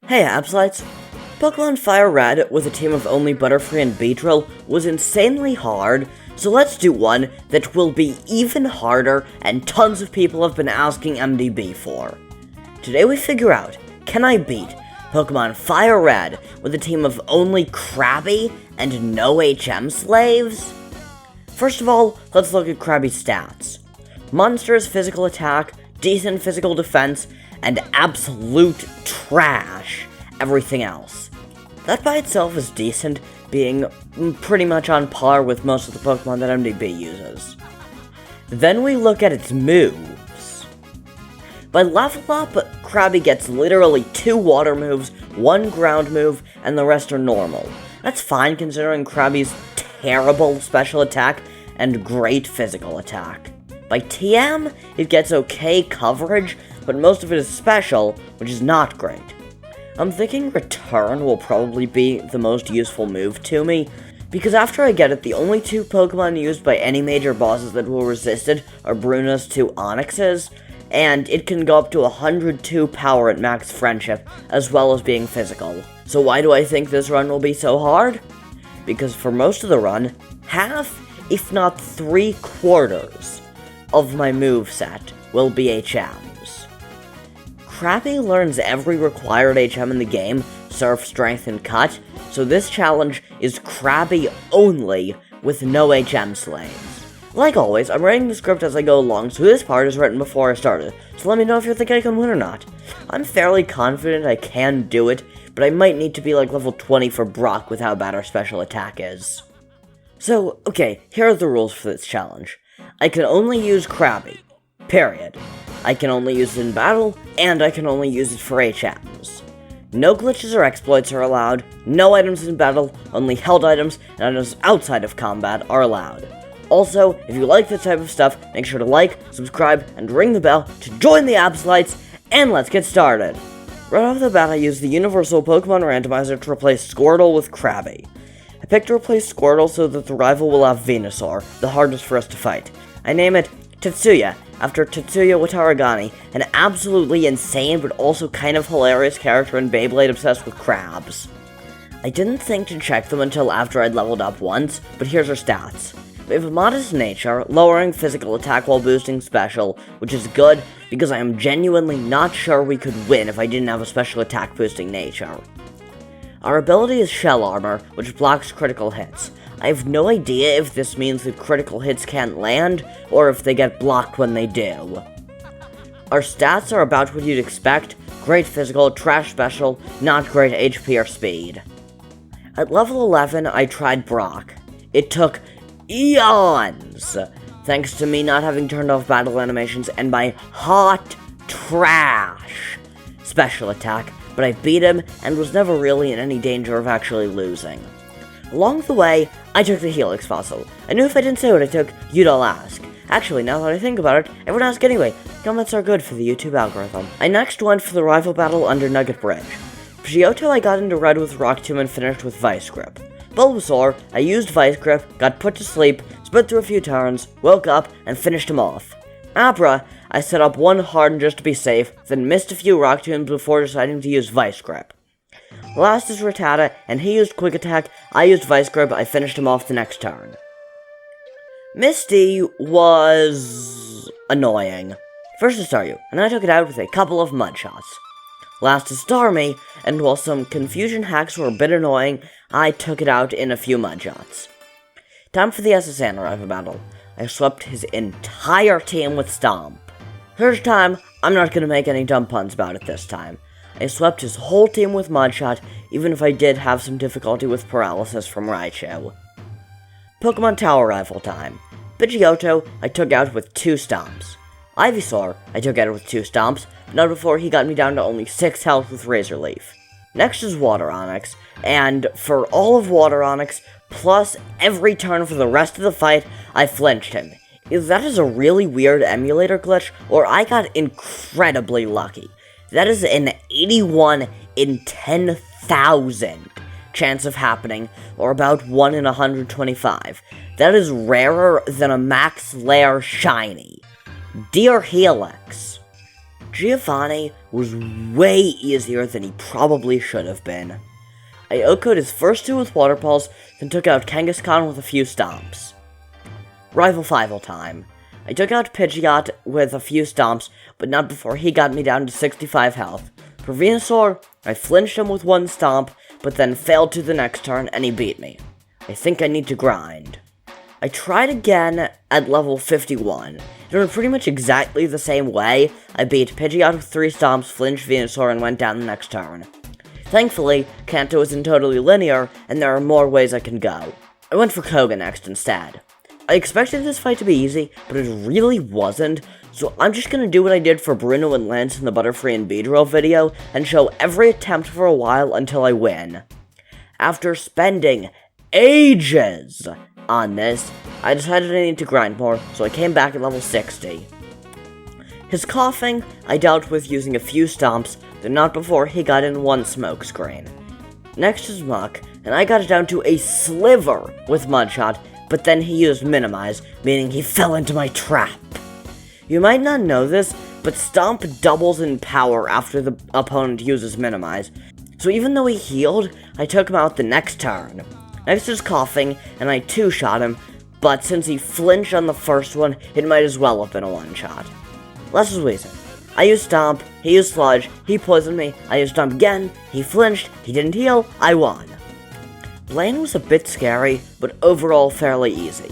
Hey Absol-lites! Pokemon Fire Red with a team of only Butterfree and Beedrill was insanely hard, so let's do one that will be even harder and tons of people have been asking MDB for. Today we figure out, can I beat Pokemon Fire Red with a team of only Krabby and no HM slaves? First of all, let's look at Krabby's stats. Monster's physical attack, decent physical defense, and absolute trash everything else. That by itself is decent, being pretty much on par with most of the Pokemon that MDB uses. Then we look at its moves. By level up, Krabby gets literally 2 water moves, 1 ground move, and the rest are normal. That's fine considering Krabby's terrible special attack and great physical attack. By TM, it gets okay coverage, but most of it is special, which is not great. I'm thinking Return will probably be the most useful move to me, because after I get it, the only 2 Pokemon used by any major bosses that will resist it are Bruna's 2 Onixes, and it can go up to 102 power at max friendship, as well as being physical. So why do I think this run will be so hard? Because for most of the run, half, if not 3/4, of my moveset will be HMs. Krabby learns every required HM in the game, Surf, Strength, and Cut, so this challenge is Krabby only with no HM slaves. Like always, I'm writing the script as I go along, so this part is written before I started, so let me know if you think I can win or not. I'm fairly confident I can do it, but I might need to be like level 20 for Brock with how bad our special attack is. So, okay, here are the rules for this challenge. I can only use Krabby, period. I can only use it in battle, and I can only use it for HMs. No glitches or exploits are allowed, no items in battle, only held items and items outside of combat are allowed. Also, if you like this type of stuff, make sure to like, subscribe, and ring the bell to join the Absol-lites, and let's get started! Right off the bat, I used the Universal Pokemon Randomizer to replace Squirtle with Krabby. I picked to replace Squirtle so that the rival will have Venusaur, the hardest for us to fight. I name it Tetsuya, after Tetsuya Watarigani, an absolutely insane but also kind of hilarious character in Beyblade obsessed with crabs. I didn't think to check them until after I'd leveled up once, but here's her stats. We have a modest nature, lowering physical attack while boosting special, which is good because I am genuinely not sure we could win if I didn't have a special attack boosting nature. Our ability is Shell Armor, which blocks critical hits. I have no idea if this means that critical hits can't land, or if they get blocked when they do. Our stats are about what you'd expect: great physical, trash special, not great HP or speed. At level 11, I tried Brock. It took eons, thanks to me not having turned off battle animations and my hot trash special attack, but I beat him and was never really in any danger of actually losing. Along the way, I took the Helix Fossil. I knew if I didn't say what I took, you'd all ask. Actually, now that I think about it, everyone asks anyway. Comments are good for the YouTube algorithm. I next went for the rival battle under Nugget Bridge. Pidgeotto I got into red with Rock Tomb and finished with Vice Grip. Bulbasaur, I used Vice Grip, got put to sleep, split through a few turns, woke up, and finished him off. Abra, I set up one Harden just to be safe, then missed a few Rock Tombs before deciding to use Vice Grip. Last is Rattata, and he used Quick Attack, I used Vice Grip, I finished him off the next turn. Misty was annoying. First to Staryu, and I took it out with a couple of Mud Shots. Last is Starmie, and while some confusion hacks were a bit annoying, I took it out in a few Mud Shots. Time for the SSN rival battle. I swept his entire team with Stomp. Third time, I'm not gonna make any dumb puns about it this time. I swept his whole team with Mudshot, even if I did have some difficulty with paralysis from Raichu. Pokemon Tower Rifle time. Pidgeotto, I took out with 2 Stomps. Ivysaur, I took out with 2 Stomps, but not before he got me down to only 6 health with Razor Leaf. Next is Water Onix, and for all of Water Onix, plus every turn for the rest of the fight, I flinched him. Either that is a really weird emulator glitch, or I got incredibly lucky. That is an 81 in 10,000 chance of happening, or about 1 in 125. That is rarer than a Max Lair Shiny. Dear Helix, Giovanni was way easier than he probably should have been. I OHKO'd his first two with Water Pulse, then took out Kangaskhan with a few stomps. Rival 5 time. I took out Pidgeot with a few stomps, but not before he got me down to 65 health. For Venusaur, I flinched him with one stomp, but then failed to the next turn and he beat me. I think I need to grind. I tried again at level 51. It went pretty much exactly the same way. I beat Pidgeot with 3 stomps, flinched Venusaur, and went down the next turn. Thankfully, Kanto isn't totally linear, and there are more ways I can go. I went for Koga next instead. I expected this fight to be easy, but it really wasn't, so I'm just gonna do what I did for Bruno and Lance in the Butterfree and Beedrill video, and show every attempt for a while until I win. After spending ages on this, I decided I need to grind more, so I came back at level 60. His coughing, I dealt with using a few stomps, though not before he got in one smokescreen. Next is Muck, and I got it down to a sliver with Mudshot, but then he used Minimize, meaning he fell into my trap. You might not know this, but Stomp doubles in power after the opponent uses Minimize, so even though he healed, I took him out the next turn. Next is Coughing, and I two-shot him, but since he flinched on the first one, it might as well have been a one-shot. Last is Weezing. I used Stomp, he used Sludge, he poisoned me, I used Stomp again, he flinched, he didn't heal, I won. Blaine was a bit scary, but overall fairly easy.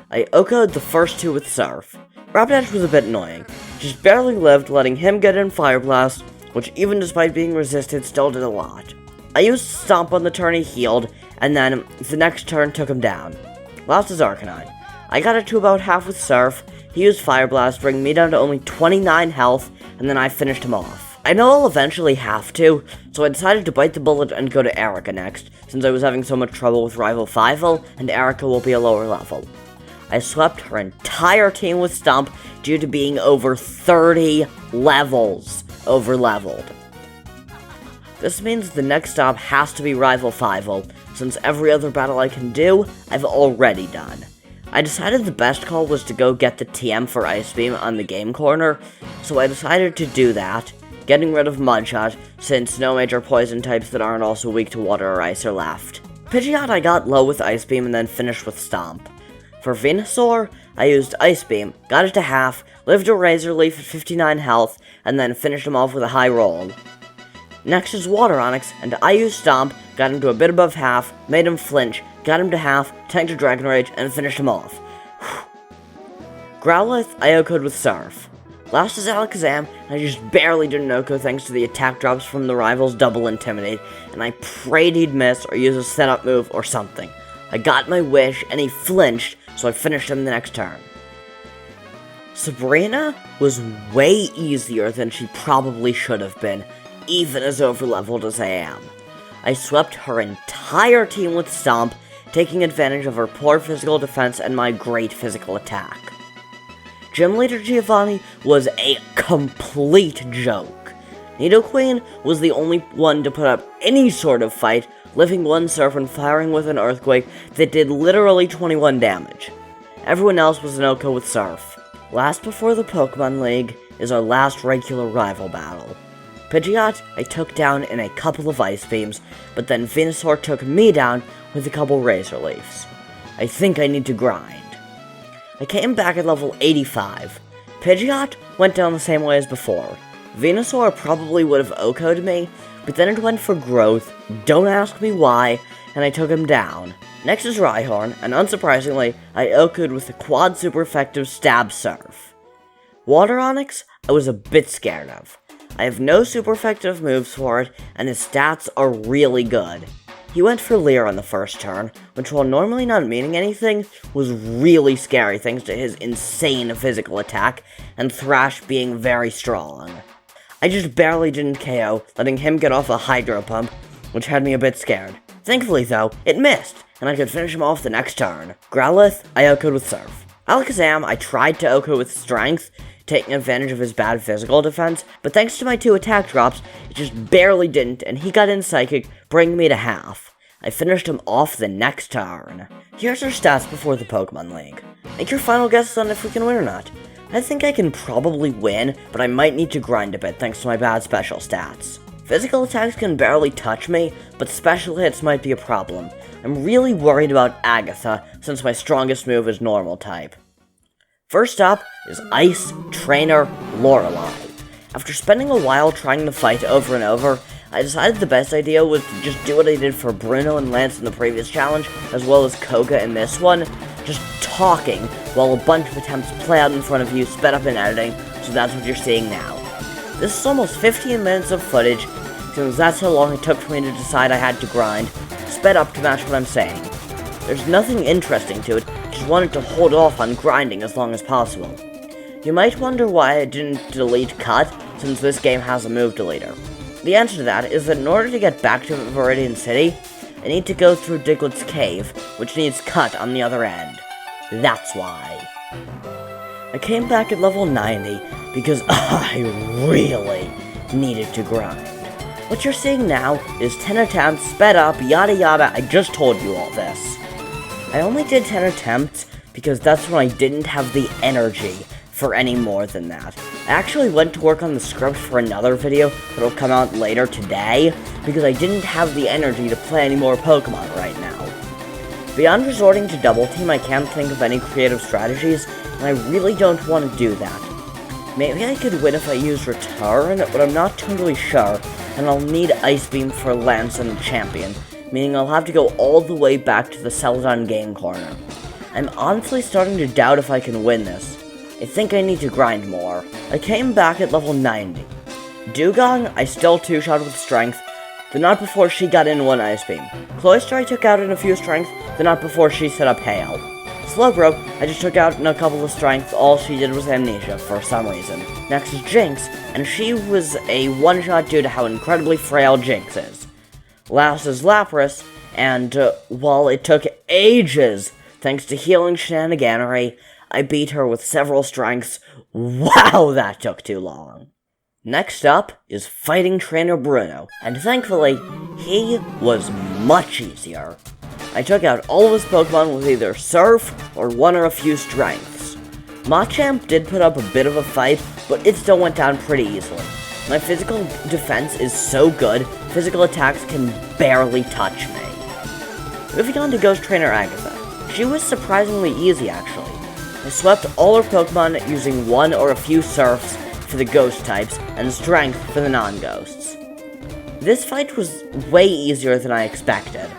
I OHKO'd the first two with Surf. Rapidash was a bit annoying, just barely lived, letting him get in Fire Blast, which even despite being resisted still did a lot. I used Stomp on the turn he healed, and then the next turn took him down. Last is Arcanine. I got it to about half with Surf, he used Fire Blast, bringing me down to only 29 health, and then I finished him off. I know I'll eventually have to, so I decided to bite the bullet and go to Erica next, since I was having so much trouble with Rival 5 and Erica will be a lower level. I swept her entire team with Stomp due to being over 30 levels over-leveled. This means the next stop has to be Rival 5, since every other battle I can do, I've already done. I decided the best call was to go get the TM for Ice Beam on the game corner, so I decided to do that, getting rid of Mudshot, since no major poison types that aren't also weak to water or ice are left. Pidgeot I got low with Ice Beam and then finished with Stomp. For Venusaur, I used Ice Beam, got it to half, lived a Razor Leaf at 59 health, and then finished him off with a high roll. Next is Water Onix, and I used Stomp, got him to a bit above half, made him flinch, got him to half, tanked a Dragon Rage, and finished him off. Growlithe, I OHKO'd with Surf. Last is Alakazam, and I just barely didn't OHKO thanks to the attack drops from the rival's Double Intimidate, and I prayed he'd miss or use a setup move or something. I got my wish, and he flinched, so I finished him the next turn. Sabrina was way easier than she probably should have been, even as overleveled as I am. I swept her entire team with Stomp, taking advantage of her poor physical defense and my great physical attack. Gym Leader Giovanni was a complete joke. Nidoqueen was the only one to put up any sort of fight, living one Surf and firing with an Earthquake that did literally 21 damage. Everyone else was an OHKO with Surf. Last before the Pokemon League is our last regular rival battle. Pidgeot I took down in a couple of Ice Beams, but then Venusaur took me down with a couple Razor Leafs. I think I need to grind. I came back at level 85. Pidgeot went down the same way as before. Venusaur probably would have OHKO'd me, but then it went for Growth, don't ask me why, and I took him down. Next is Rhyhorn, and unsurprisingly, I OHKO'd with the quad super effective Stab Surf. Water Onix, I was a bit scared of. I have no super effective moves for it, and his stats are really good. He went for Leer on the first turn, which while normally not meaning anything, was really scary thanks to his insane physical attack, and Thrash being very strong. I just barely didn't KO, letting him get off a Hydro Pump, which had me a bit scared. Thankfully though, it missed, and I could finish him off the next turn. Growlithe, I OHKO'd with Surf. Alakazam, I tried to OHKO with Strength, taking advantage of his bad physical defense, but thanks to my 2 attack drops, it just barely didn't, and he got in Psychic, bringing me to half. I finished him off the next turn. Here's our stats before the Pokemon League. Make your final guesses on if we can win or not. I think I can probably win, but I might need to grind a bit thanks to my bad special stats. Physical attacks can barely touch me, but special hits might be a problem. I'm really worried about Agatha, since my strongest move is normal type. First up is Ice Trainer Lorelei. After spending a while trying to fight over and over, I decided the best idea was to just do what I did for Bruno and Lance in the previous challenge, as well as Koga in this one, just talking while a bunch of attempts play out in front of you, sped up in editing, so that's what you're seeing now. This is almost 15 minutes of footage, since that's how long it took for me to decide I had to grind, sped up to match what I'm saying. There's nothing interesting to it, just wanted to hold off on grinding as long as possible. You might wonder why I didn't delete Cut, since this game has a move deleter. The answer to that is that in order to get back to Viridian City, I need to go through Diglett's cave, which needs Cut on the other end. That's why. I came back at level 90 because I really needed to grind. What you're seeing now is 10 attempts, sped up, yada yada. I just told you all this. I only did 10 attempts because that's when I didn't have the energy for any more than that. I actually went to work on the script for another video that'll come out later today, because I didn't have the energy to play any more Pokemon right now. Beyond resorting to Double Team, I can't think of any creative strategies, and I really don't want to do that. Maybe I could win if I use Return, but I'm not totally sure, and I'll need Ice Beam for Lance and Champion, meaning I'll have to go all the way back to the Celadon game corner. I'm honestly starting to doubt if I can win this. I think I need to grind more. I came back at level 90. Dugong, I still 2-shot with Strength, but not before she got in one Ice Beam. Cloyster I took out in a few Strength, but not before she set up Heya. Slowbro, I just took out in a couple of Strength, all she did was Amnesia for some reason. Next is Jinx, and she was a one-shot due to how incredibly frail Jinx is. Last is Lapras, and while it took ages, thanks to healing shenaniganery, I beat her with several strengths. Wow, that took too long. Next up is Fighting Trainer Bruno, and thankfully, he was much easier. I took out all of his Pokemon with either Surf or one or a few strengths. Machamp did put up a bit of a fight, but it still went down pretty easily. My physical defense is so good, physical attacks can barely touch me. Moving on to Ghost Trainer Agatha. She was surprisingly easy, actually. I swept all her Pokemon using one or a few Surfs for the Ghost types, and Strength for the non-Ghosts. This fight was way easier than I expected.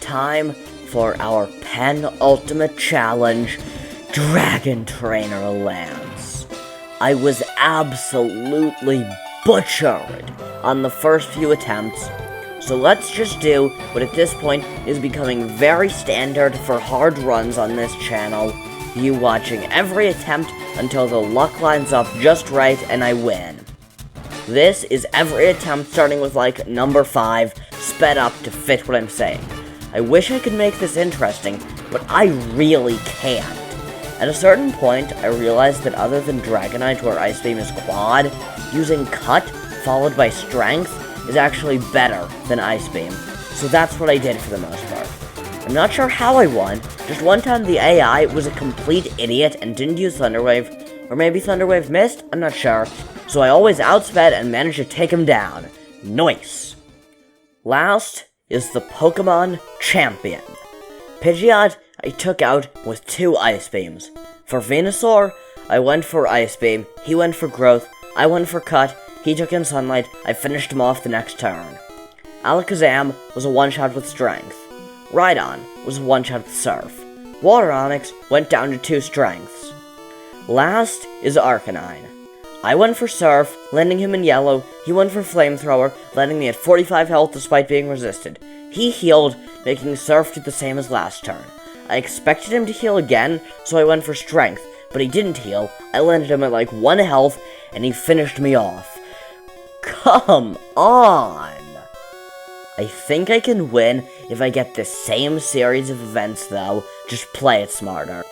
Time for our penultimate challenge, Dragon Trainer Lance. I was absolutely butchered on the first few attempts, so let's just do what at this point is becoming very standard for hard runs on this channel, you watching every attempt until the luck lines up just right and I win. This is every attempt starting with like number 5, sped up to fit what I'm saying. I wish I could make this interesting, but I really can't. At a certain point, I realized that other than Dragonite, where Ice Beam is quad, using Cut followed by Strength is actually better than Ice Beam, so that's what I did for the most part. I'm not sure how I won, just one time the AI was a complete idiot and didn't use Thunder Wave, or maybe Thunder Wave missed, I'm not sure, so I always outsped and managed to take him down. Nice! Last is the Pokemon Champion. Pidgeot I took out with 2 Ice Beams. For Venusaur, I went for Ice Beam, he went for Growth, I went for Cut, he took in Sunlight, I finished him off the next turn. Alakazam was a one-shot with Strength. Rhydon was a one-shot with Surf. Water Onix went down to 2 strengths. Last is Arcanine. I went for Surf, landing him in yellow, he went for Flamethrower, landing me at 45 health despite being resisted. He healed, making Surf do the same as last turn. I expected him to heal again, so I went for Strength, but he didn't heal, I landed him at like 1 health, and he finished me off. Come on! I think I can win if I get the same series of events though, just play it smarter.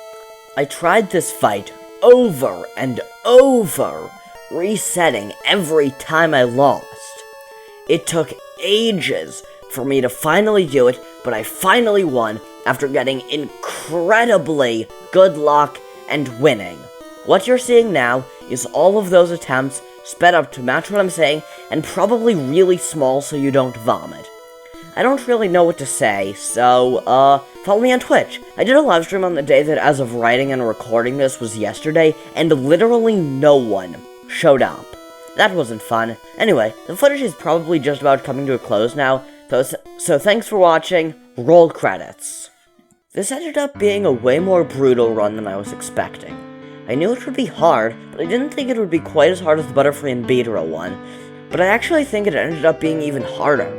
I tried this fight over and over, resetting every time I lost. It took ages for me to finally do it, but I finally won after getting incredibly good luck and winning. What you're seeing now is all of those attempts sped up to match what I'm saying, and probably really small so you don't vomit. I don't really know what to say, so, follow me on Twitch. I did a livestream on the day that, as of writing and recording this, was yesterday, and literally no one showed up. That wasn't fun. Anyway, the footage is probably just about coming to a close now, so thanks for watching. Roll credits. This ended up being a way more brutal run than I was expecting. I knew it would be hard, but I didn't think it would be quite as hard as the Butterfree and Beedrill one, but I actually think it ended up being even harder.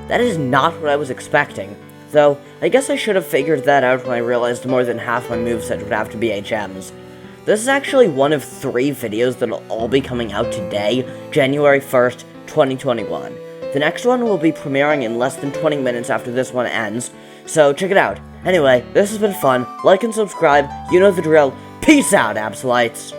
That is not what I was expecting, though I guess I should have figured that out when I realized more than half my moveset would have to be HMs. This is actually one of 3 videos that'll all be coming out today, January 1st, 2021. The next one will be premiering in less than 20 minutes after this one ends, so check it out. Anyway, this has been fun. Like and subscribe, you know the drill. Peace out, Absol-lites!